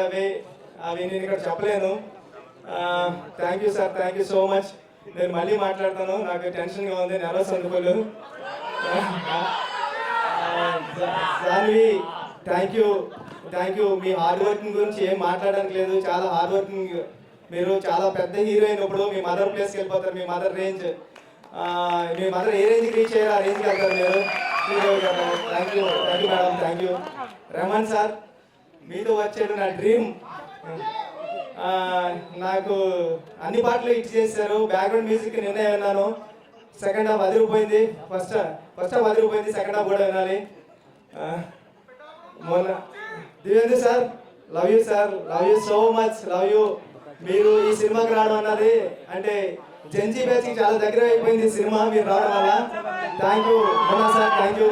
అవి అవి నేను ఇక్కడ చెప్పలేను. Thank you sir, thank you so much. నేను మళ్ళీ మాట్లాడతాను, నాకు టెన్షన్గా ఉంది, నర్వస్ అందుకోలు. Janvi, thank you. మీ హార్డ్ వర్కింగ్ గురించి ఏం మాట్లాడడానికి లేదు, చాలా హార్డ్ వర్కింగ్. మీరు చాలా పెద్ద హీరోయిన్, ఇప్పుడు మీ మదర్ ప్లేస్కి వెళ్ళిపోతారు, మీ మదర్ రేంజ్, మీ మదర్ ఏ రేంజ్కి రీచ్ అయ్యారు ఆ రేంజ్కి వెళ్తారు మీరు. Thank you madam, thank you. Rahman sir, మీతో వచ్చాడు నా డ్రీమ్. నాకు అన్ని పాటలు హిట్ చేశారు. బ్యాక్గ్రౌండ్ మ్యూజిక్ నిన్నే విన్నాను. సెకండ్ హాఫ్ అదిరిపోయింది. ఫస్ట్ హాఫ్ అదిరిపోయింది, సెకండ్ హాఫ్ కూడా వినాలి. మొన్న Divyendu sir, love you sir, love you so much, love you. మీరు ఈ సినిమాకి రావడం అన్నది అంటే జెన్జీ బ్యాచ్కి చాలా దగ్గర అయిపోయింది సినిమా మీరు రావడం వల్ల. థ్యాంక్ యూ మొన్న సార్, థ్యాంక్ యూ.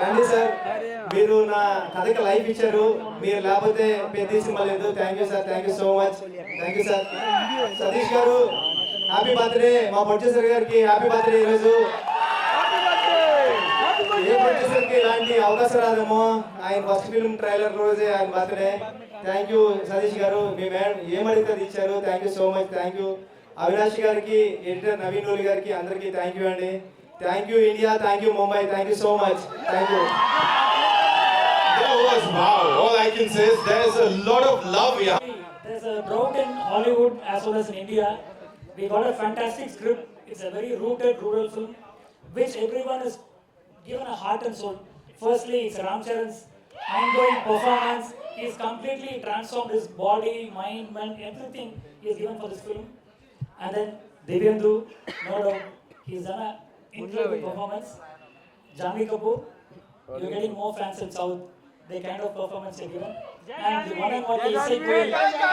రండి సార్, మీరు నా కథకి లైఫ్ ఇచ్చారు, మీరు లేకపోతే పెద్ద సినిమా లేదు. Thank you sir, thank you so much, thank you sir. Satish గారు, హ్యాపీ బర్త్డే. మా ప్రొడ్యూసర్ గారికి హ్యాపీ బర్త్డే. ఈరోజు ఏ ప్రొడ్యూసర్కి ఇలాంటి అవకాశం రాదేమో, ఆయన ఫస్ట్ ఫిల్మ్ ట్రైలర్ రోజే ఆయన బర్త్డే. థ్యాంక్ యూ సతీష్ గారు, మీ మేడం ఏమడిగితే అది ఇచ్చారు. Thank you so much, thank you. Avinash గారికి, ఎడిటర్ నవీన్ రోల్ గారికి, అందరికీ థ్యాంక్ యూ అండి. Thank you India, thank you Mumbai, thank you so much, thank you. Wow, all I can say is there's a lot of love here. There's a drought in Hollywood as well as in India. We got a fantastic script. It's a very rooted rural film, which everyone is given a heart and soul. Firstly, it's Ram Charan's mind-blowing performance. He's completely transformed his body, mind, everything he's given for this film. And then Divyendu, no doubt, he's done an incredible performance. Janvi Kapoor, you're getting more fans in South. The kind of performance you've given. And the one and only sequel,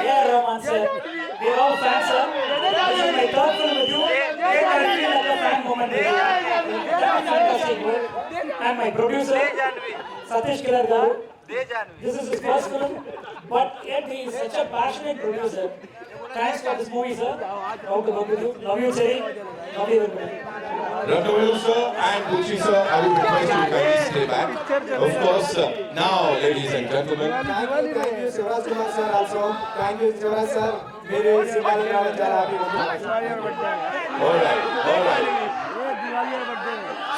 yeah, Rahman sir. We're all fans, sir. This is my third film with you. I feel like a fan moment with you. That's fantastic work. And my producer, Satish Kilar Garu. This is his first film, but yet he is such a passionate producer. Thanks for this movie, sir. Proud to work with you. Love you, Jerry. Love you, everybody. Rangavel sir and Gucci sir, I would request you kindly stay back. Of course, now, ladies and gentlemen. Thank you, Shivraj Kumar sir also. Thank you, Shivraj sir. मेरे सिपाही रावत जा रहा है. All right.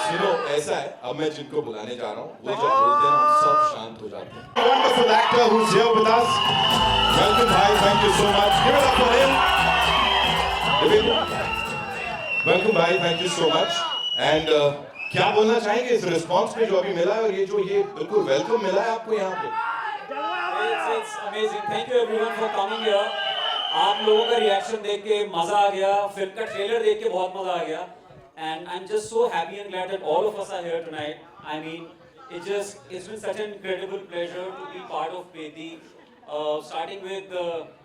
सुनो, ऐसा है, अब मैं जिनको बुलाने जा रहा हूँ, वो जब बोलते हैं हम सब शांत हो जाते हैं. Wonderful actor who's here with us. Welcome, bhai. Thank you so much. Give it up for him. Welcome, bhai. Thank you so much. And क्या बोलना चाहेंगे इस रिस्पॉन्स में जो अभी मिला है और ये जो ये बिल्कुल वेलकम मिला है आपको यहाँ पे? It's amazing. Thank you everyone for coming here. आप लोगों का रिएक्शन देख के मजा आ गया, फिल्म का ट्रेलर देख के बहुत मजा आ गया. And I'm just so happy and glad that all of us are here tonight. I mean, it's been such an incredible pleasure to be part of Peti. Starting with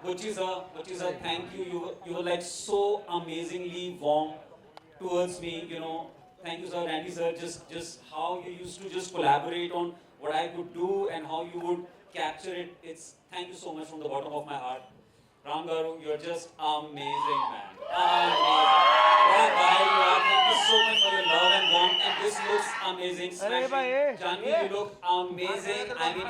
Gucci sir. Gucci sir, thank you. You were like so amazingly warm towards me. You know, thank you sir, Randy sir. Just how you used to just collaborate on what I could do and how you would capture it. Thank you so much from the bottom of my heart. Ram Garu, you're just amazing, man. Amazing. What a guy you are. Thank you so much for your love and warmth. And this looks amazing. Smashing. Janvi, you look amazing. I mean,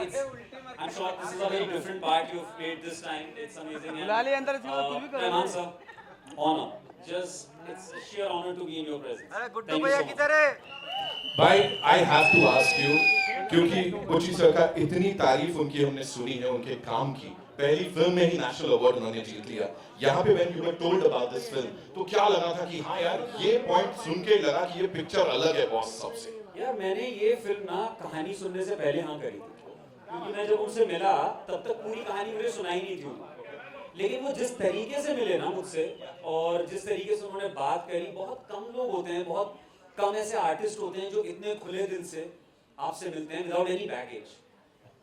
I'm sure this is a very different part you've played this time. It's amazing. Rahman sir, honor. It's a sheer honor to be in your presence. Thank you so much. भाई, I have to ask you, क्योंकि Gucci sir का इतनी तारीफ उनकी हमने सुनी है, उनके काम की. पहली फिल्म में ही नेशनल अवार्ड उन्होंने जीत लिया. यहाँ पे when you were told about this film, तो क्या लगा था कि हाँ यार, ये पॉइंट सुन के लगा कि ये पिक्चर अलग है बॉस सबसे. यार मैंने ये फिल्म ना कहानी सुनने से पहले हाँ करी थी, क्योंकि मैं जब उनसे मिला तब तक पूरी कहानी मुझे सुनाई नहीं थी. लेकिन वो जिस तरीके से मिले ना मुझसे और जिस तरीके से उन्होंने बात करी, बहुत कम लोग होते हैं, बहुत कम ऐसे आर्टिस्ट होते हैं जो इतने खुले दिल से आपसे मिलते हैं विदाउट एनी बैगेज.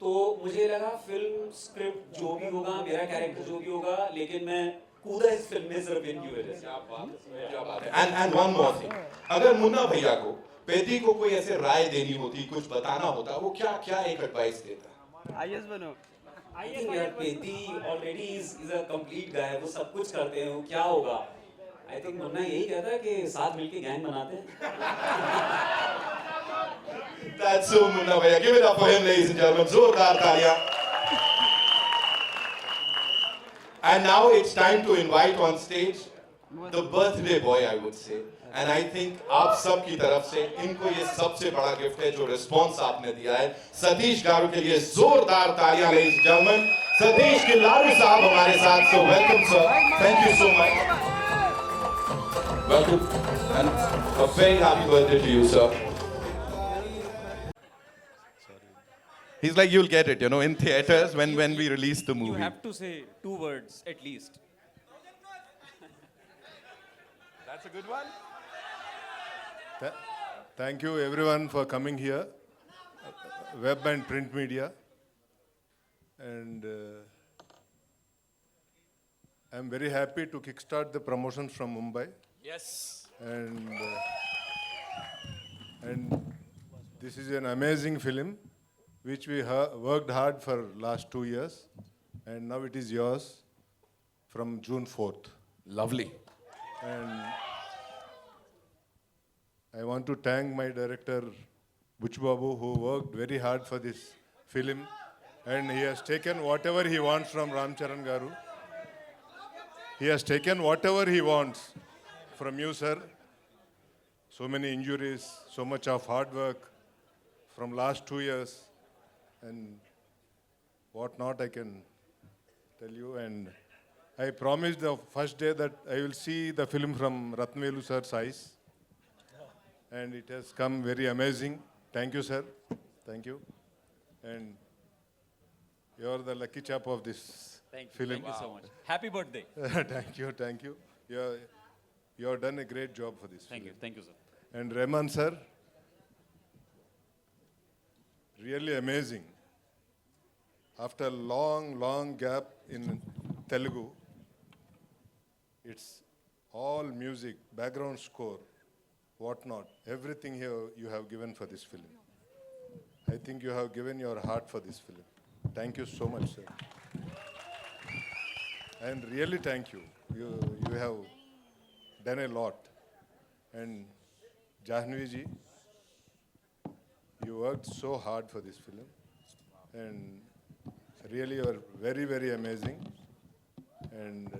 तो मुझे लगा फिल्म स्क्रिप्ट जो भी होगा, मेरा कैरेक्टर जो भी होगा, लेकिन मैं कूदा इस फिल्म में सिर्फ इन की वजह से. क्या बात है. And one more thing, अगर मुन्ना भैया को पेदी को कोई ऐसे राय देनी होती, कुछ बताना होता, वो क्या एक एडवाइस देता? आईएएस बनो. I think यार पेदी already is a complete guy. वो सब कुछ करते हैं, वो क्या होगा? I think मुन्ना यही कहता है कि साथ मिलके गैंग बनाते हैं. That's so Munna bhaiya. Give it up for him, ladies and gentlemen. जोरदार तालियां. And now it's time to invite on stage the birthday boy, I would say. And I think आप सब की तरफ से इनको ये सबसे बड़ा गिफ्ट है जो रिस्पॉन्स आपने दिया है. सतीश गारू के लिए जोरदार तालियां, ladies and gentlemen. सतीश के लारू साहब हमारे साथ, so welcome sir. Thank you so much. Welcome and a very happy birthday to you, sir. He's like, you'll get it, you know, in theaters when we release the movie. You have to say 2 words at least. That's a good one. Thank you everyone for coming here, web and print media. And I'm very happy to kickstart the promotions from Mumbai. Yes. And this is an amazing film which we worked hard for last 2 years, and now it is yours from June 4th. Lovely. And I want to thank my director Butch Babu, who worked very hard for this film, and he has taken whatever he wants from Ram Charan Garu. He has taken whatever he wants from you, sir. So many injuries, so much of hard work from last 2 years, and what not I can tell you. And I promised the first day that I will see the film from Ratnavelu sir's eyes, and it has come very amazing. Thank you, sir. Thank you. And you're the lucky chap of this film. Thank you so much. Happy birthday. Thank you, thank you. You have done a great job for this Thank you, sir. And Rahman sir, really amazing. After a long gap in Telugu, it's all music, background score, whatnot, everything here you have given for this film. I think you have given your heart for this film. Thank you so much, sir. And really thank you. You have done a lot. And Jahnavi ji, you worked so hard for this film. And really you are very amazing. And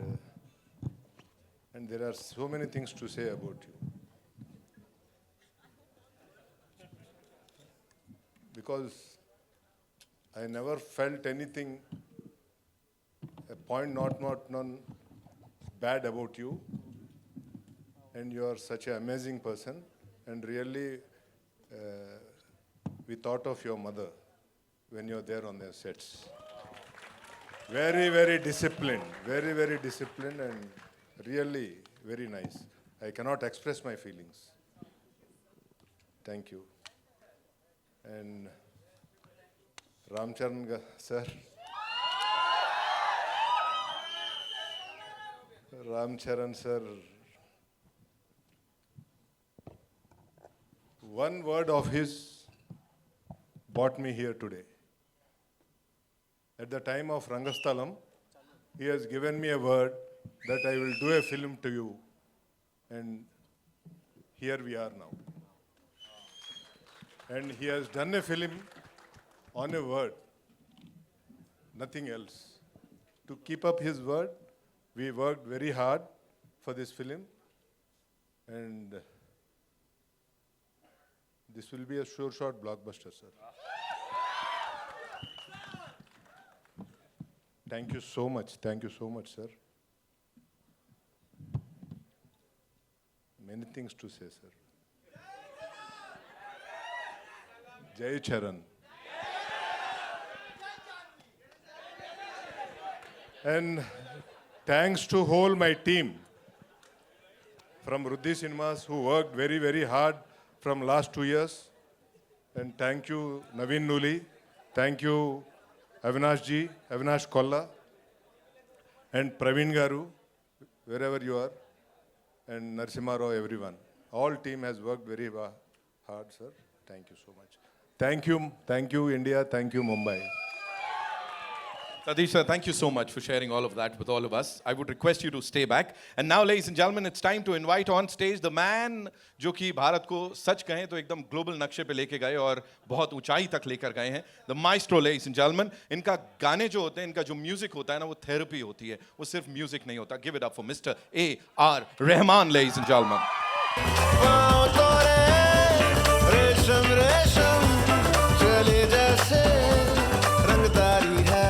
there are so many things to say about you. Because I never felt anything, a point not none bad about you. And you are such an amazing person. And really, we thought of your mother when you're there on the sets. Very disciplined, very disciplined, and really very nice. I cannot express my feelings. Thank you. And Ram Charan sir. Ram Charan sir. One word of his brought me here today. At the time of Rangasthalam, he has given me a word that I will do a film to you. And here we are now. And he has done a film on a word, nothing else. To keep up his word, we worked very hard for this film. And this will be a sure shot blockbuster, sir. Thank you so much, sir. Many things to say, sir. Jai Charan. And thanks to whole my team from Ruddhi Cinemas who worked very hard from last 2 years. And thank you Naveen Nuli. Thank you Avinash ji, Avinash Kolla, and Praveen Garu, wherever you are, and Narasimha Rao, everyone. All team has worked very hard, sir. Thank you so much. Thank you India, thank you Mumbai. Satish sir, thank you so much for sharing all of that with all of us. I would request you to stay back. And now, ladies and gentlemen, it's time to invite on stage the man जो कि भारत को सच कहें तो एकदम global नक्शे पे लेके गए और बहुत ऊंचाई तक लेकर गए हैं. The maestro, ladies and gentlemen. इनका गाने जो होते हैं, इनका जो म्यूजिक होता है ना, वो थेरेपी होती है. वो सिर्फ म्यूजिक नहीं होता. Give it up for Mr. A.R. Rahman, ladies and gentlemen. रेशम रेशम चले जैसे रंगदारी है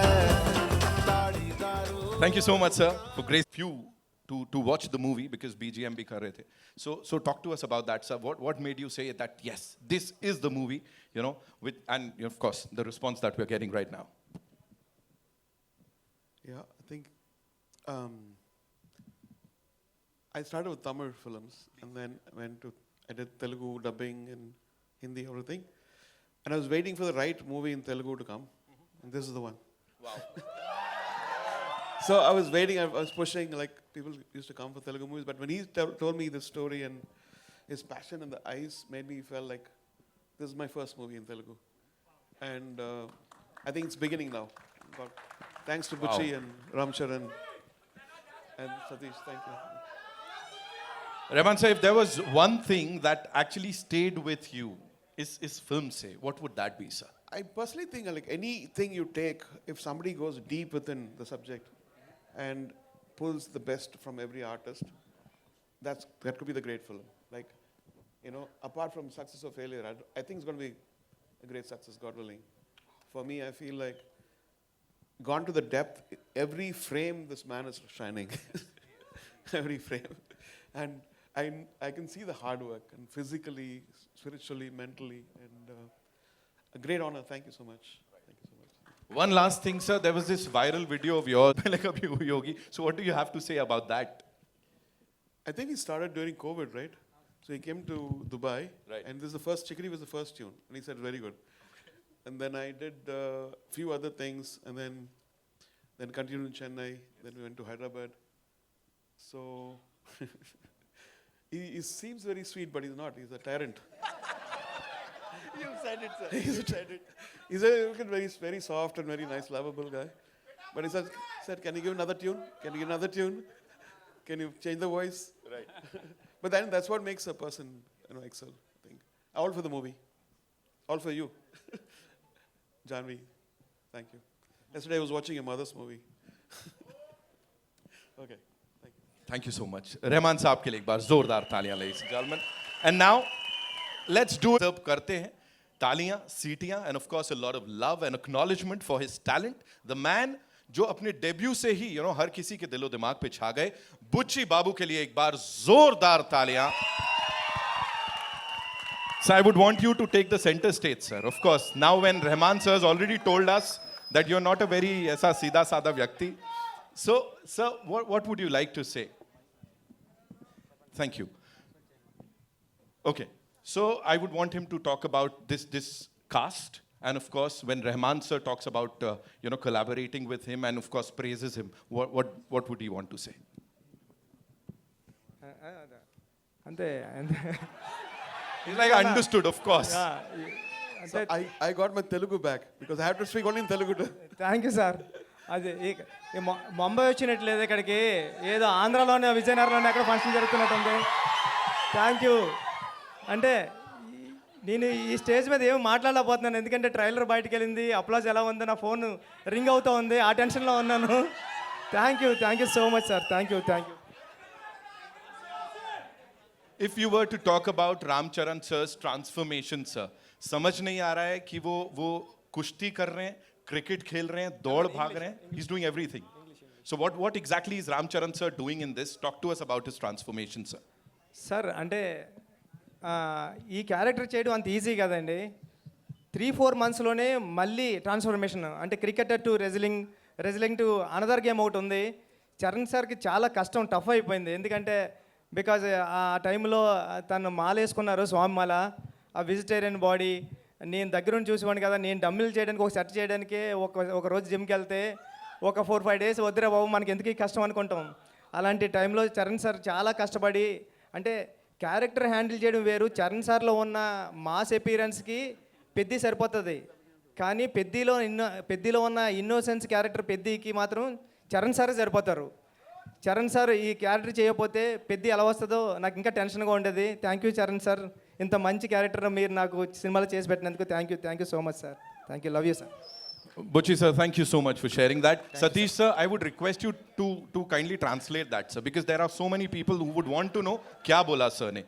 ताड़ी दारू. Thank you so much, sir, for grace few to watch the movie because BGM bhi kar rahe the. So talk to us about that, sir. What made you say that yes, this is the movie, you know, with and of course the response that we're getting right now. Yeah, I think I started with Tamil films and then I did Telugu dubbing and Hindi, everything. And I was waiting for the right movie in Telugu to come. And this is the one. Wow. So I was waiting, I was pushing, like people used to come for Telugu movies. But when he told me this story and his passion in the eyes made me feel like this is my first movie in Telugu. And I think it's beginning now. God, thanks to Butchi and Ramcharan and Satish, thank you. Rahman sir, if there was one thing that actually stayed with you, is film say, what would that be, sir? I personally think like anything you take, if somebody goes deep within the subject and pulls the best from every artist, that could be the great film. Like, you know, apart from success or failure, I think it's going to be a great success, God willing. For me, I feel like gone to the depth. Every frame, this man is shining. Every frame, and I can see the hard work and physically, spiritually, mentally, and a great honor. Thank you so much. Thank you so much. One last thing, sir. There was this viral video of yours. Like abhi hui hogi. So what do you have to say about that? I think he started during COVID, right? So he came to Dubai, Right. and this is the first Chikri was the first tune, and he said very good. And then I did a few other things, and then continued in Chennai. Then we went to Hyderabad. So he seems very sweet, but he's not. He's a tyrant. You said it, sir. He's a tyrant. He's a very, very soft and very nice, lovable guy. But he said, "Can you give another tune? Can you give another tune? Can you change the voice?" Right. But then that's what makes a person, you know, excel. I think all for the movie, all for you, Janvi. Thank you. Yesterday I was watching your mother's movie. Okay. Thank you. Thank you so much. Rahman साहब के लिए एक बार जोरदार तालियां, ladies and gentlemen. And now, let's do it. करते हैं तालियां, सीटियां, and of course a lot of love and acknowledgement for his talent. The man जो अपने डेब्यू से ही, you know, हर किसी के दिलो दिमाग पे छा गए. बुच्ची बाबू के लिए एक बार जोरदार तालियां. So I would want you to take the center stage, sir. Of course, now when Rahman sir has already told us that you're not a very ऐसा सीधा साधा व्यक्ति. So, sir, what would you like to say? Thank you. Okay, so I would want him to talk about this cast, and of course, when Rahman sir talks about you know, collaborating with him, and of course praises him, what would he want to say? అంతే He's like, understood, of course. So I got my Telugu back because I have to speak only in Telugu. Thank you sir. అది ముంబై వచ్చినట్లేదు ఇక్కడికి, ఏదో ఆంధ్రాలోనే విజయనగరంలోనే ఎక్కడ function జరుగుతున్నట్టుంది. Thank you. అంటే నేను ఈ stage మీద ఏమి మాట్లాడలేకపోతున్నాను, ఎందుకంటే ట్రైలర్ బయటకు వెళ్ళింది, అప్లాజ్ ఎలా ఉంది, నా ఫోన్ రింగ్ అవుతూ ఉంది, ఆ టెన్షన్లో ఉన్నాను. Thank you so much sir. Thank you. If you were to talk about Ramcharan sir's transformation, sir, समझ नहीं आ रहा है कि वो कुश्ती कर रहे हैं, क्रिकेट खेल रहे हैं, दौड़ भाग रहे हैं. He's doing everything. So what exactly is Ramcharan sir doing in this? Talk to us about his transformation, sir. Sir అంటే ఈ క్యారెక్టర్ చేయడం అంత ఈజీ కదండి. 3-4 monthsలోనే మళ్ళీ ట్రాన్స్ఫర్మేషన్, అంటే cricketer to wrestling to another game ఒకటి ఉంది. చరణ్ సార్కి చాలా కష్టం, టఫ్ అయిపోయింది. ఎందుకంటే బికాజ్ ఆ టైంలో తను మాల వేసుకున్నారు, స్వామి మాల, ఆ వెజిటేరియన్ బాడీ. నేను దగ్గరుండి చూసేవాడిని కదా, నేను డమ్మిల్ చేయడానికి ఒక సెట్ చేయడానికి ఒక రోజు జిమ్కి వెళ్తే ఒక 4-5 days వద్దురా బాబు మనకి ఎందుకు ఈ కష్టం అనుకుంటాం. అలాంటి టైంలో చరణ్ సార్ చాలా కష్టపడి, అంటే క్యారెక్టర్ హ్యాండిల్ చేయడం వేరు, చరణ్ సార్లో ఉన్న మాస్ అపీరెన్స్కి పెద్ద సరిపోతుంది. కానీ పెద్దిలో ఉన్న ఇన్నోసెన్స్ క్యారెక్టర్ పెద్దికి మాత్రం చరణ్ సారే సరిపోతారు. చరణ్ సార్ ఈ క్యారెక్టర్ చేయకపోతే పెద్ది ఎలా వస్తుందో నాకు ఇంకా టెన్షన్గా ఉండేది. థ్యాంక్ యూ చరణ్ సార్, ఇంత మంచి క్యారెక్టర్ మీరు నాకు సినిమాలో చేసి పెట్టినందుకు thank you so much sir. Thank you, love you sir. Butchi sir, thank you so much for sharing that. Satish sir, I would request you to kindly translate that, sir, because there are so many people who would want to know kya bola sir ne.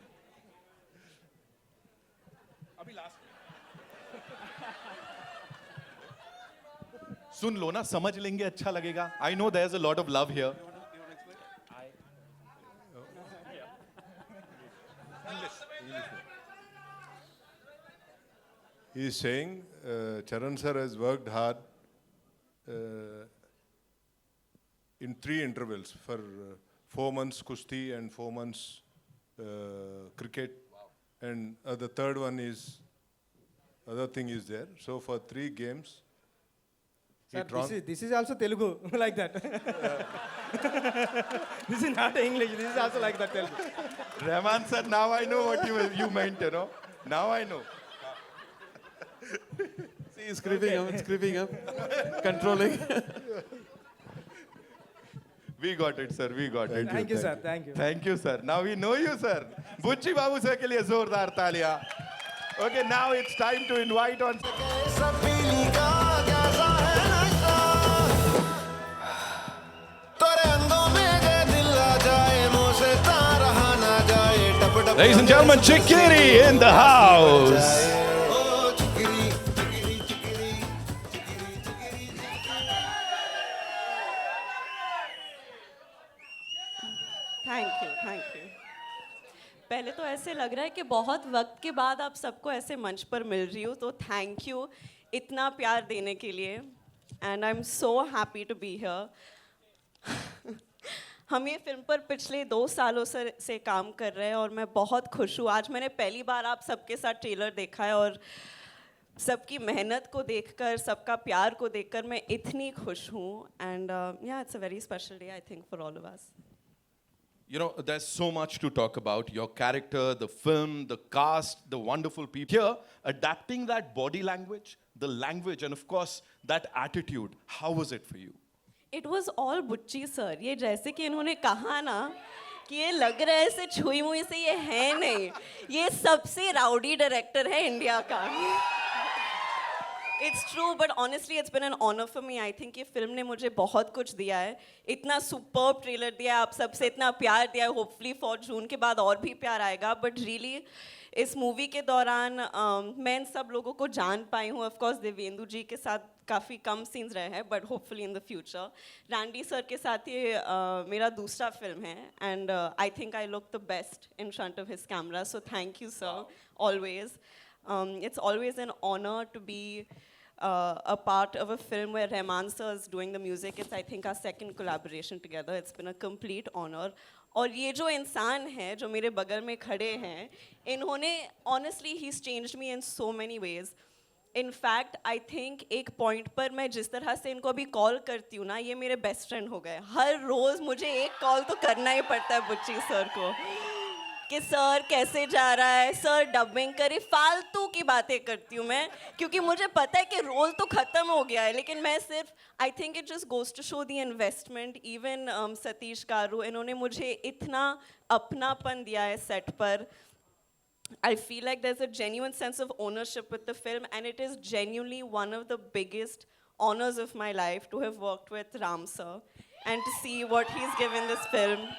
सुन लो ना, समझ लेंगे, अच्छा लगेगा. I know there's a lot of love here. He is saying Charan sir has worked hard in 3 intervals for 4 months kusti and 4 months cricket, and the third one is other thing is there. So for 3 games. This is also Telugu like that. This is not English. This is also like that Telugu. Rahman sir, now I know what you meant, you know. Now I know. See, it's creeping up, controlling. We got it, sir. We got it. Thank you, sir. Thank you. Thank you, sir. Now we know you, sir. Butchi Babu sir ke liye zordar taaliya. Okay, now it's time to invite on. सबीली का कैसा है नशा, तेरे अंगों में जे दिल आ जाए, मुँह से तारा ना जाए, टप टप Ladies and gentlemen, Chikiri in the house. ओ चिकरी चिकरी चिकरी चिकरी चिकरी। Thank you. पहले तो ऐसे लग रहा है कि बहुत वक्त के बाद आप सबको ऐसे मंच पर मिल रही हूँ, तो थैंक यू इतना प्यार देने के लिए, and I am so happy to be here. हम ये फिल्म पर पिछले 2 सालों से काम कर रहे हैं और मैं बहुत खुश हूँ. आज मैंने पहली बार आप सबके साथ ट्रेलर देखा है और सबकी मेहनत को देखकर, सबका प्यार को देखकर मैं इतनी खुश हूँ. एंड या, it's a very special day I think for all of us. You know, there's so much to talk about. Your character, the film, the cast, the wonderful people. Here, adapting that body language, the language, and of course, that attitude. How was it for you? It was all बुच्ची sir. ये जैसे कि इन्होंने कहा ना कि ये लग रहा है ऐसे छुई मुई से, ये है नहीं. ये सबसे राउडी डायरेक्टर है इंडिया का. It's true, but honestly it's been an honour for me. I think ये फिल्म ने मुझे बहुत कुछ दिया है. इतना सुपर्ब ट्रेलर दिया है, आप सबसे इतना प्यार दिया है. होपफुली फॉर जून के बाद और भी प्यार आएगा. बट रियली इस मूवी के दौरान मैं इन सब लोगों को जान पाई हूँ. ऑफकोर्स देवेंदु जी के साथ काफ़ी कम सीन्स रहे हैं, but hopefully in the future. Randy sir के साथ ये मेरा दूसरा फिल्म है, and I think I look the best in front of his camera. So thank you sir, always. It's always an honor to be a part of a film where Rahman sir is doing the music. It's, I think, our second collaboration together. It's been a complete honor. और ये जो इंसान है जो मेरे बगल में खड़े हैं, इन्होंने honestly he's changed me in so many ways. In fact, I think एक पॉइंट पर मैं जिस तरह से इनको अभी कॉल करती हूँ ना, ये मेरे बेस्ट फ्रेंड हो गए. हर रोज़ मुझे एक कॉल तो करना ही पड़ता है बुच्ची सर को कि सर कैसे जा रहा है, सर डबिंग करे. फालतू की बातें करती हूँ मैं, क्योंकि मुझे पता है कि रोल तो ख़त्म हो गया है, लेकिन मैं सिर्फ, I think it just goes to show the investment. Even Satish garu, इन्होंने मुझे इतना अपनापन दिया है सेट पर. I feel like there's a genuine sense of ownership with the film, and it is genuinely one of the biggest honors of my life to have worked with Ram sir and to see what he's given this film.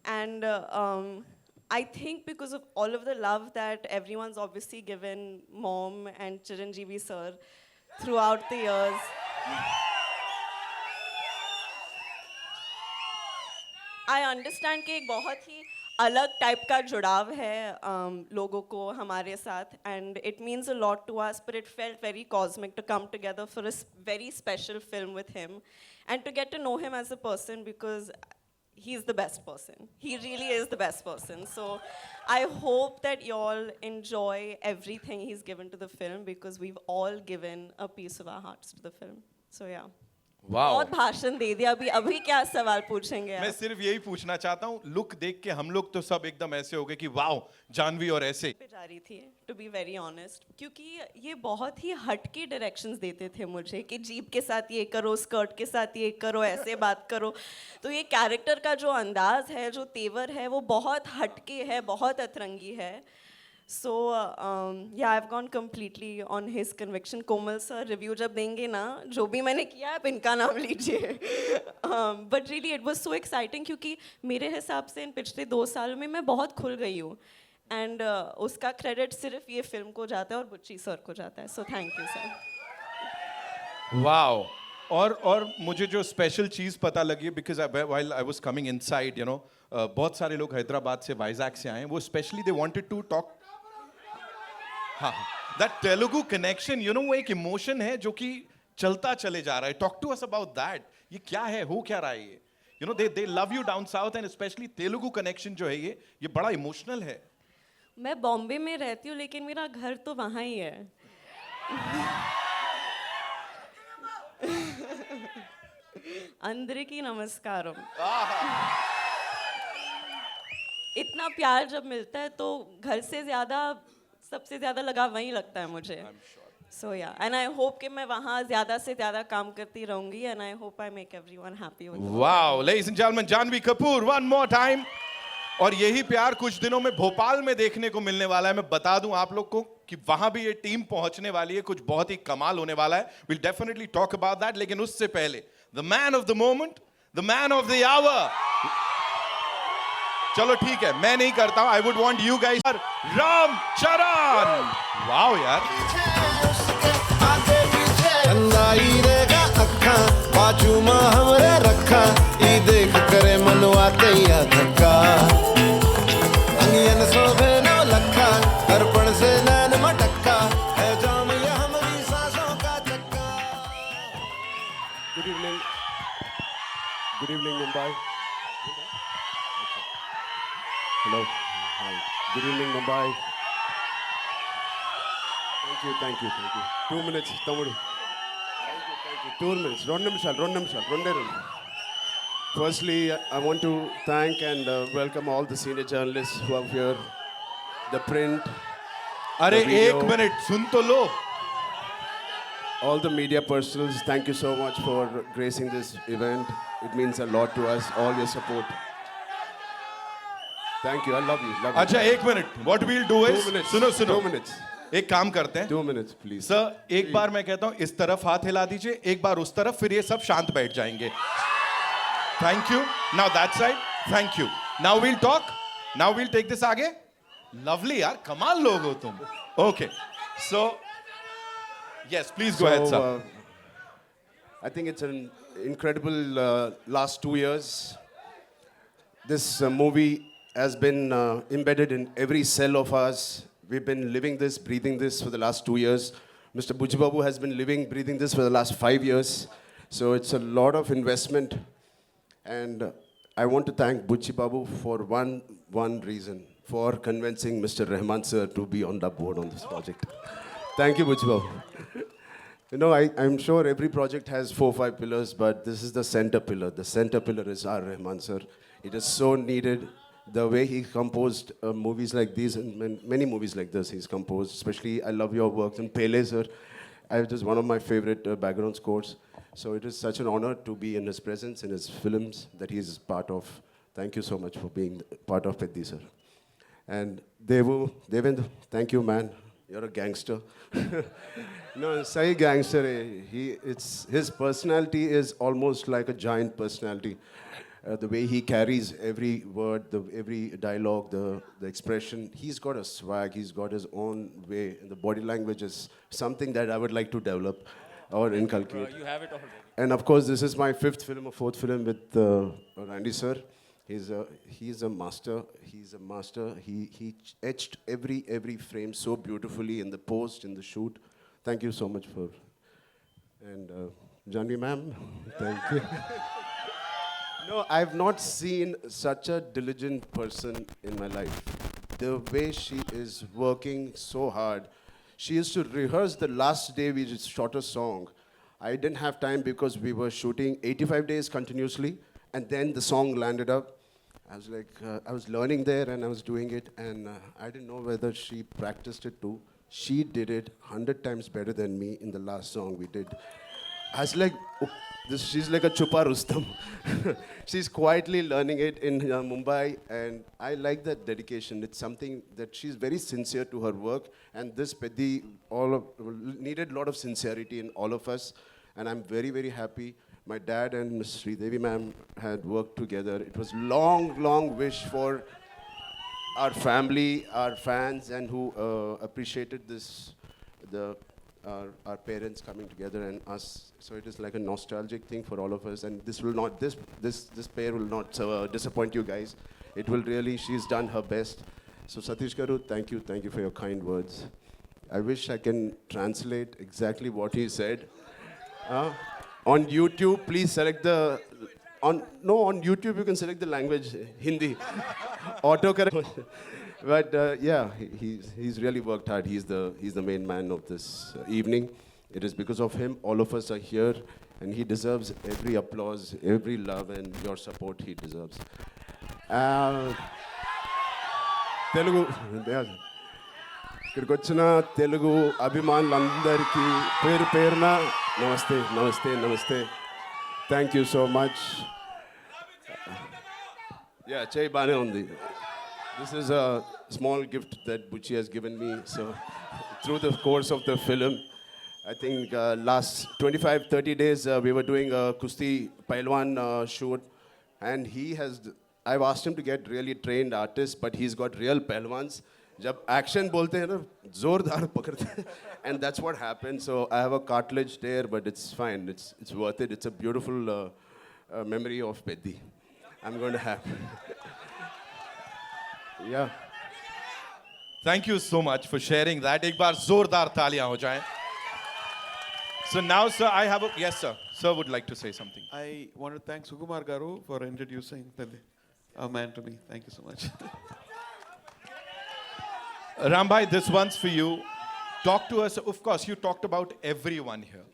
And I think because of all of the love that everyone's obviously given Mom and Chiranjeevi sir throughout the years, I understand कि एक बहुत ही अलग type का जुड़ाव है लोगों को हमारे साथ, and it means a lot to us. But it felt very cosmic to come together for a very special film with him and to get to know him as a person, because he is the best person. He really is the best person. So I hope that you all enjoy everything he's given to the film, because we've all given a piece of our hearts to the film. So yeah. Wow बहुत भाषण दे दिया, अभी अभी क्या सवाल पूछेंगे मैं आप? सिर्फ यही पूछना चाहता हूँ, लुक देख के हम लोग तो सब एकदम ऐसे हो गए कि वाओ जानवी और ऐसे। पे जा रही थी टू बी वेरी ऑनेस्ट, क्योंकि ये बहुत ही हटके डायरेक्शंस देते थे मुझे कि जीप के साथ ये करो, स्कर्ट के साथ ये करो, ऐसे बात करो। तो ये कैरेक्टर का जो अंदाज है, जो तेवर है, वो बहुत हटके है, बहुत अतरंगी है। सो या I have gone completely on his conviction. Komal sir review जब देंगे ना, जो भी मैंने किया आप इनका नाम लीजिए। But really it was so exciting, क्योंकि मेरे हिसाब से इन पिछले 2 साल में मैं बहुत खुल गई हूँ, एंड उसका क्रेडिट सिर्फ ये फिल्म को जाता है और बुच्ची सर को जाता है। So thank you sir. Wow. और मुझे जो स्पेशल चीज पता लगी, because while I was coming inside, you know, बहुत सारे लोग हैदराबाद से, वाइजैक से आए हैं, वो specially they wanted to talk. हाँ, that Telugu connection, you know, वो एक इमोशन है जो कि चलता चले जा रहा है। Talk to us about that. ये क्या है, हो क्या रहा है ये? You know, they love you down south, and specially Telugu connection जो है ये बड़ा इमोशनल है। मैं बॉम्बे में रहती हूँ, लेकिन मेरा घर तो वहाँ ही है। अंदरिकी नमस्कारम। इतना प्यार जब मिलता है तो घर से ज्यादा, सबसे ज्यादा लगाव वहीं लगता है मुझे। सो या, एंड आई होप कि मैं वहाँ ज्यादा से ज्यादा काम करती रहूंगी, and I hope I make everyone happy with. Wow, ladies and gentleman, Janhvi Kapoor one more time. और यही प्यार कुछ दिनों में भोपाल में देखने को मिलने वाला है। मैं बता दूं आप लोग को कि वहां भी ये टीम पहुंचने वाली है, कुछ बहुत ही कमाल होने वाला है। Will definitely talk about that, लेकिन उससे पहले the man of the moment, the man of the hour. चलो ठीक है, मैं नहीं करता हूं, I would want you guys. Ram Charan, wow यार। अंदाई रेगा अखा बाजू में हमरे रखा ई देख करे मनवा तैया धक्का अंगियन सोभे नो लखा दर्पण से नैन मटक्का है जाम ये हमारी सांसों का चक्का। Good evening. Good evening, Mumbai. Hello. Hi. Good evening, Mumbai. Thank you. 2 minutes, Tamudu. Thank you. 2 minutes. Two నిమిషాలు. Firstly, I want to thank and welcome all the senior journalists who are here. The print, अरे The video. 1 minute सुन तो लो। all the media personals, thank you so much for gracing this event. It means a lot to us, all your support. Thank you, I love you. अच्छा 1 minute, what we'll do 2 is, minutes. सुनो 2 minutes. एक काम करते हैं 2 minutes, please. Sir, एक बार मैं कहता हूं इस तरफ हाथ हिला दीजिए, एक बार उस तरफ, फिर ये सब शांत बैठ जाएंगे। Thank you. Now that side, thank you. Now we'll talk, now we'll take this आगे। लवली यार, कमाल लोग हो तुम। Okay, so yes, please go ahead sir. I think it's an incredible last 2 years. This movie has been embedded in every cell of us. We've been living this, breathing this for the last 2 years. Mr. Bujibabu has been living, breathing this for the last 5 years. So it's a lot of investment. And I want to thank Bujibabu for one reason, for convincing Mr. Rahman sir to be on the board on this project. Thank you, Bujibabu. You know, I'm sure every project has 4-5 pillars, but this is the center pillar. The center pillar is R. Rahman sir. It is so needed. The way he composed movies like these, and many movies like this he's composed, especially I love your works. And Pele sir, it is one of my favorite background scores. So it is such an honor to be in his presence, in his films that he is part of. Thank you so much for being part of Peddi sir. And Devendra, thank you, man. You're a gangster. No, Sai gangster. His personality is almost like a giant personality. The way he carries every word, every dialogue, the expression. He's got a swag. He's got his own way. The body language is something that I would like to develop or inculcate. You have it already. And of course, this is my 5th film or 4th film with Randy sir. He's a master. He's a master. He etched every frame so beautifully in the post, in the shoot. Thank you so much for. And Janvi ma'am, thank you. No, I've not seen such a diligent person in my life. The way she is working so hard. She used to rehearse the last day we just shot a song. I didn't have time because we were shooting 85 days continuously, and then the song landed up. I was like, I was learning there and I was doing it, and I didn't know whether she practiced it too. She did it 100 times better than me in the last song we did. I was like, oh, she's like a Chupa Rustam. She's quietly learning it in Mumbai, and I like that dedication. It's something that she's very sincere to her work, and this Peddi needed a lot of sincerity in all of us, and I'm very, very happy. My dad and Ms. Sridevi ma'am had worked together. It was long, long wish for our family, our fans, and who appreciated this, our parents coming together and us. So it is like a nostalgic thing for all of us, and this will not, this pair will not disappoint you guys. It will really, she's done her best. So Satish Garu, thank you for your kind words. I wish I can translate exactly what he said. On YouTube, please select the, on YouTube you can select the language, Hindi. Autocorrect. But yeah, he's really worked hard. He's the main man of this evening. It is because of him all of us are here, and he deserves every applause, every love, and your support he deserves. Telugu. ఇక్కడికి వచ్చిన తెలుగు అభిమానులందరికీ పేరు పేరున నమస్తే. Thank you so much. Yeah, చేయి బానే ఉంది. This is a small gift that Buchi has given me. So through the course of the film, I think last 25-30 days we were doing a Kusti Pailwan shoot, and I've asked him to get really trained artists, but he's got real Pailwans. जब action बोलते हैं ना जोरदार पकड़ते हैं, and that's what happened. So I have a cartilage there, but it's fine. It's worth it. It's a beautiful memory of Peddi. I'm going to have. Yeah. Thank you so much for sharing that. एक बार जोरदार तालियां हो जाएं. So now, sir, I have a, yes, sir. Sir would like to say something. I want to thank Sukumar Garu for introducing Peddi, a man to me. Thank you so much. Rambhai, this one's for you. Talk to us. Of course, you talked about everyone here.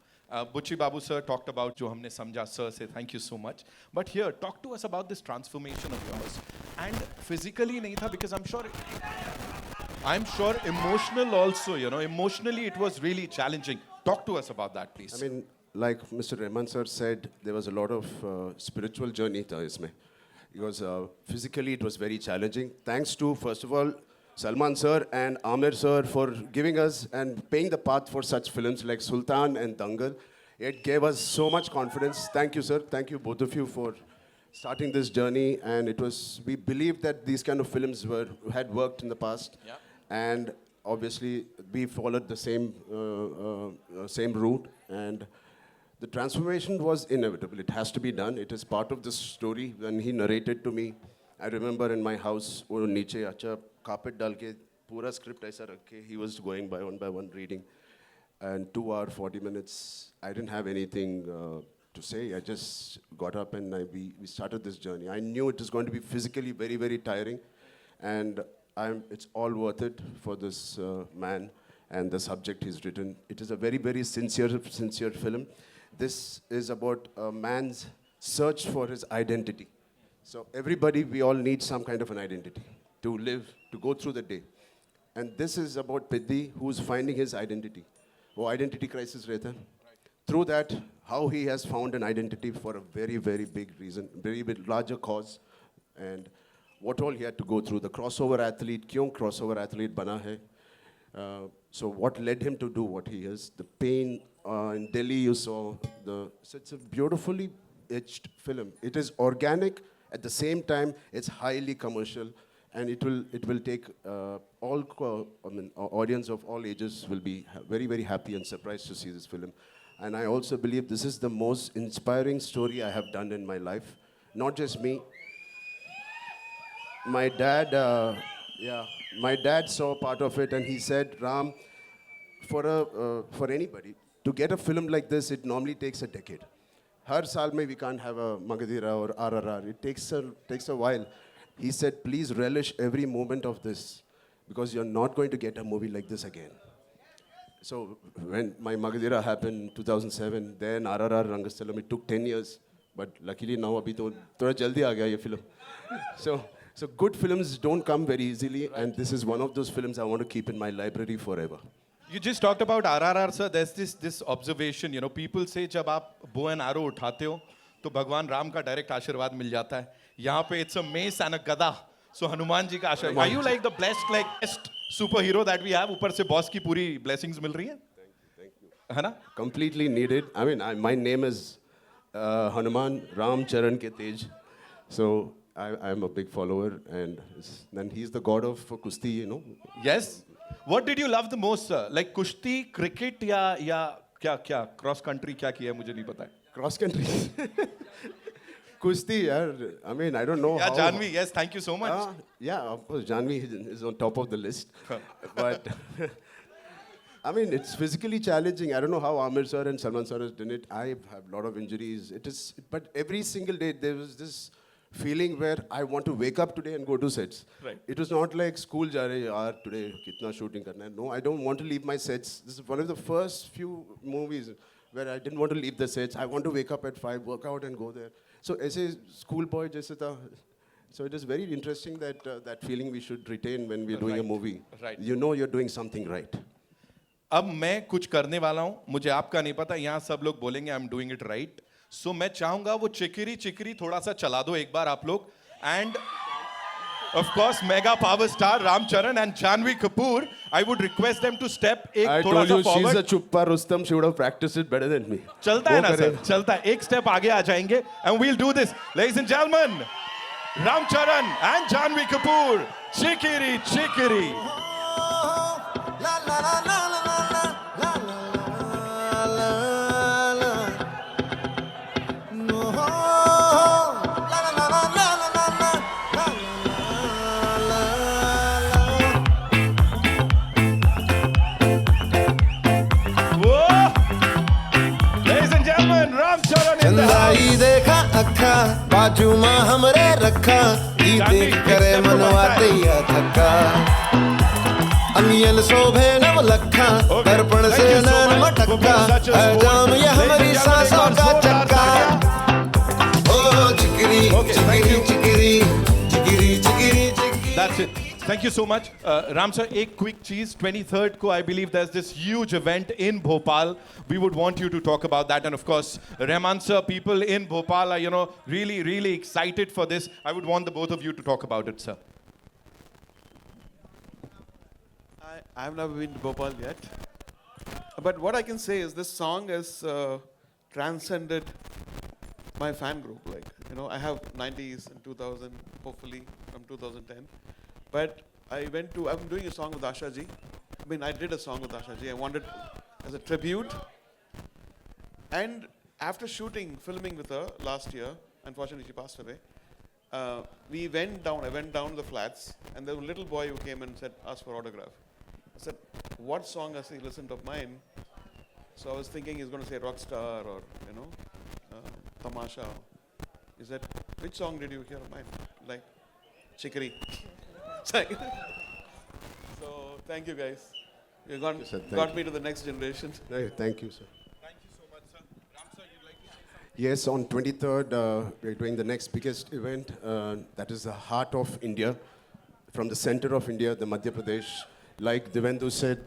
Buchi Babu sir talked about jo humne samjha. Sir, say thank you so much. But here, talk to us about this transformation of yours. And physically nahi tha, because I'm sure emotional also, you know, emotionally it was really challenging. Talk to us about that, please. I mean, like Mr. Rahman sir said, there was a lot of spiritual journey tha isme. Because physically it was very challenging. Thanks to, first of all, Salman sir and Amir sir for giving us and paying the path for such films like Sultan and Dangal. It gave us so much confidence. Thank you, sir. Thank you, both of you, for starting this journey. And we believed that these kind of films had worked in the past. Yeah. And obviously, we followed the same route. And the transformation was inevitable. It has to be done. It is part of the story. When he narrated to me, I remember in my house, wo niche acha carpet dal ke pura script aisa rakh ke he was going by one reading, and 2 hours 40 minutes I didn't have anything to say. I just got up and we started this journey. I knew it was going to be physically very, very tiring, and it's all worth it for this man and the subject he's written. It is a very, very sincere film. This is about a man's search for his identity. So everybody, we all need some kind of an identity to live, to go through the day. And this is about Peddi, who's finding his identity. Oh, identity crisis rehta. Through that, how he has found an identity for a very, very big reason, very big, larger cause, and what all he had to go through. The crossover athlete, kyun crossover athlete bana hai? So what led him to do what he is? The pain in Delhi, you saw. So it's a beautifully etched film. It is organic. At the same time, it's highly commercial, and it will take audience of all ages will be very, very happy and surprised to see this film. And I also believe this is the most inspiring story I have done in my life. Not just me. My dad, my dad saw part of it, and he said, Ram, for anybody to get a film like this, it normally takes a decade. हर साल में we can't have a Magadhira or RRR. It takes a while. He said, please relish every moment of this, because you're not going to get a movie like this again. So when my Magadira happened 2007, then RRR Rangasthalam, it took 10 years. But luckily now abhi to thoda jaldi aa gaya ye film. So good films don't come very easily, and this is one of those films I want to keep in my library forever. You just talked about RRR, sir. There's this observation, people say जब आप bow and arrow उठाते हो तो भगवान राम का direct आशीर्वाद मिल जाता है. यहाँ पे it's a mace and a gada. So Hanuman ji का आशीर्वाद. Are you like the best superhero that we have? ऊपर से बॉस की पूरी blessings मिल रही हैं? Thank you. है ना? Completely needed. I mean, my name is Hanuman Ram Charan Ke Tej. So I'm a big follower, and he's the god of Kusti, Yes. What did you love the most, sir? Like कुश्ती, cricket या क्या cross country क्या किया है मुझे नहीं पता है. Cross country. Kusti, yaar. I mean, I don't know Yeah, how. Janvi, yes, thank you so much. Yeah, of course, Janvi is on top of the list. But I mean, it's physically challenging. I don't know how Amir sir and Salman sir has done it. I have a lot of injuries. But every single day there was this feeling where I want to wake up today and go to sets. Right. It was not like school ja rahe yaar today kitna shooting karna hai. No, I don't want to leave my sets. This is one of the first few movies where I didn't want to leave the sets. I want to wake up at 5, work out and go there. So as a schoolboy jaise tha. So it is very interesting that that feeling we should retain when we're doing a movie. Right. You know you're doing something right. अब मैं कुछ करने वाला हूं, मुझे आपका नहीं पता, यहाँ सब लोग बोलेंगे I am doing it right. So मैं चाहूंगा वो चिकरी थोड़ा सा चला दो एक बार आप लोग. And of course mega power star Ram Charan and Janhvi Kapoor, I would request them to step एक I थोड़ा told सा you she's forward. a chuppa Rustam. She would have practiced it better than me. चलता है वो ना करेगा. सर, चलता है. एक स्टेप आगे आ जाएंगे and we'll do this. Ladies and gentleman, Ramcharan and Janhvi Kapoor, चिकरी. La la la la la la la la la la la. No. La la la la la la la la la la la. Ladies and gentlemen, Ram Charan in the house. चंदाई देखा अखा बाजू मां हमरे रखा ई देख करे मनवा दैया थका अनियल शोभे नव लखा दर्पण से नैन मटका जाम ये हमारी सांसों का चक्का ओ चिकरी चिकरी चिकरी चिकरी चिकरी चिकरी. That's it. Thank you so much. Ram sir, एक quick cheese. 23rd को I believe there's this huge event in Bhopal. We would want you to talk about that. And of course, Rahman sir, people in Bhopal are, really excited for this. I would want the both of you to talk about it, sir. I've never been to Bhopal yet. But what I can say is this song has transcended my fan group. I have 90s and 2000, hopefully from 2010. But I'm doing a song with Asha ji. I did a song with Asha ji. I wanted as a tribute. And after filming with her last year, unfortunately she passed away, I went down the flats, and there was a little boy who came and asked for autograph. I said, what song has he listened of mine? So I was thinking he's going to say Rockstar or, Tamasha. He said, which song did you hear of mine? Like, Chikri. So thank you guys. You got me to the next generation. Thank you, sir. Thank you so much, sir. Ram sir, you'd like to say something? Yes, on 23rd, we're doing the next biggest event. That is the heart of India. From the center of India, the Madhya Pradesh. Like Devendu said,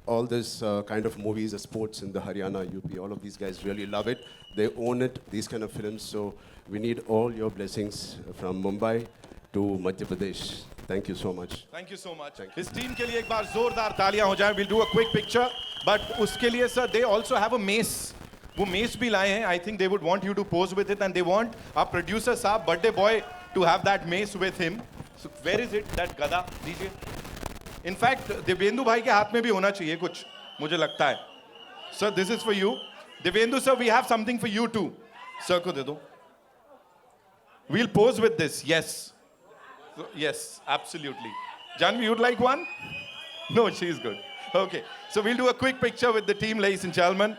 all this kind of movies, the sports in the Haryana, UP, all of these guys really love it. They own it, these kind of films. So we need all your blessings from Mumbai to Madhya Pradesh. Thank you so much. Thank you so much. His team के लिए एक बार जोरदार तालियां हो जाएं. We'll do a quick picture. But उसके लिए sir, they also have a mace. वो mace भी लाए हैं. I think they would want you to pose with it, and they want our producer साहब, birthday boy, to have that mace with him. So where is it? That gada, दीजिए. In fact, Devendu भाई के हाथ में भी होना चाहिए कुछ, मुझे लगता है. Sir, this is for you. Devendu sir, we have something for you too. Sir को दे दो. We'll pose with this. Yes. So, yes, absolutely. Janvi, you'd like one? No, she's good. Okay. So we'll do a quick picture with the team, ladies and gentlemen.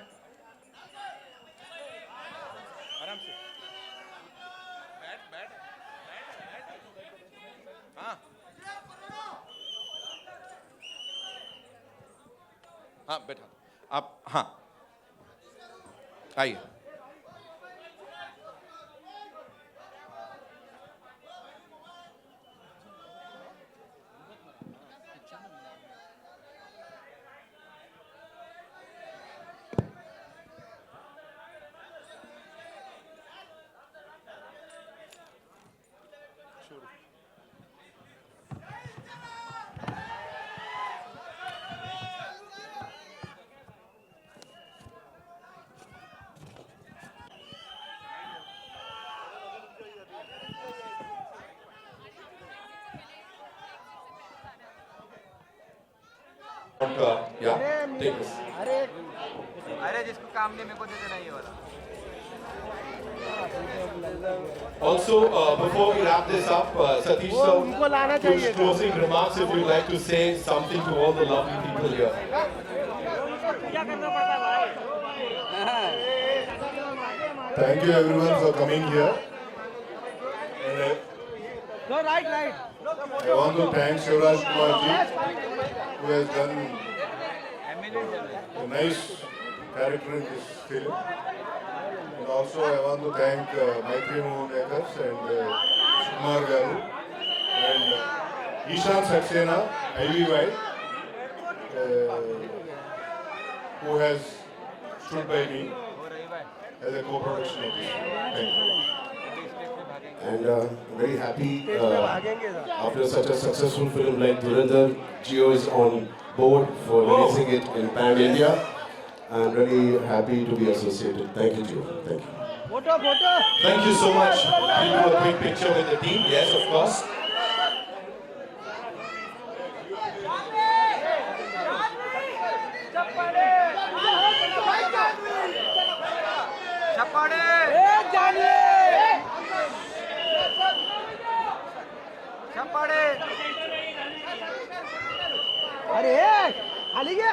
हाँ बैठा. आप हाँ आइए. Yeah, take this. अरे जिसको काम नहीं मेरे को दे देना ये वाला. Also, before we wrap this up, Satish sir, to closing remarks, if you'd like to say something to all the lovely people here. Thank you everyone for coming here. And Go right. I want to thank Shivraj Kumar ji, who has done a nice character in this film. And also I want to thank Maitri Mohanekars and Sukumar Garu and Ishan Saxena, IVY, who has stood by me as a co-production of this. Thank you. And very happy after such a successful film like Dhurandhar, Jio is on board for releasing it in Pan India. I'm really happy to be associated. Thank you, Jio. Thank you. Thank you so much. We'll do a quick picture with the team. Yes, of course. अरे खाली गया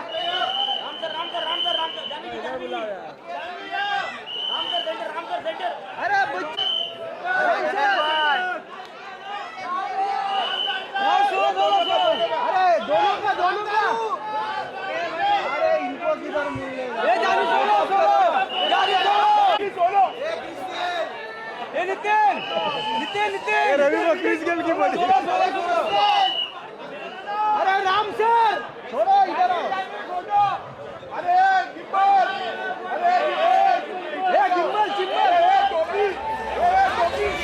अरे अरे दोनों का अरे इनको किधर मिलेगा नितिन रवि बकरीज गेल की बड़ी अरे राम सर छोड़ो इधर आओ अरे गिम्बल अरे गिम्बल टोपी अरे टोपी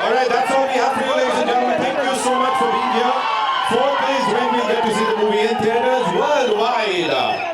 All right, that's all we have for you, ladies and gentlemen. Thank you so much for being here. 4th is when we get to see the movie in theaters worldwide.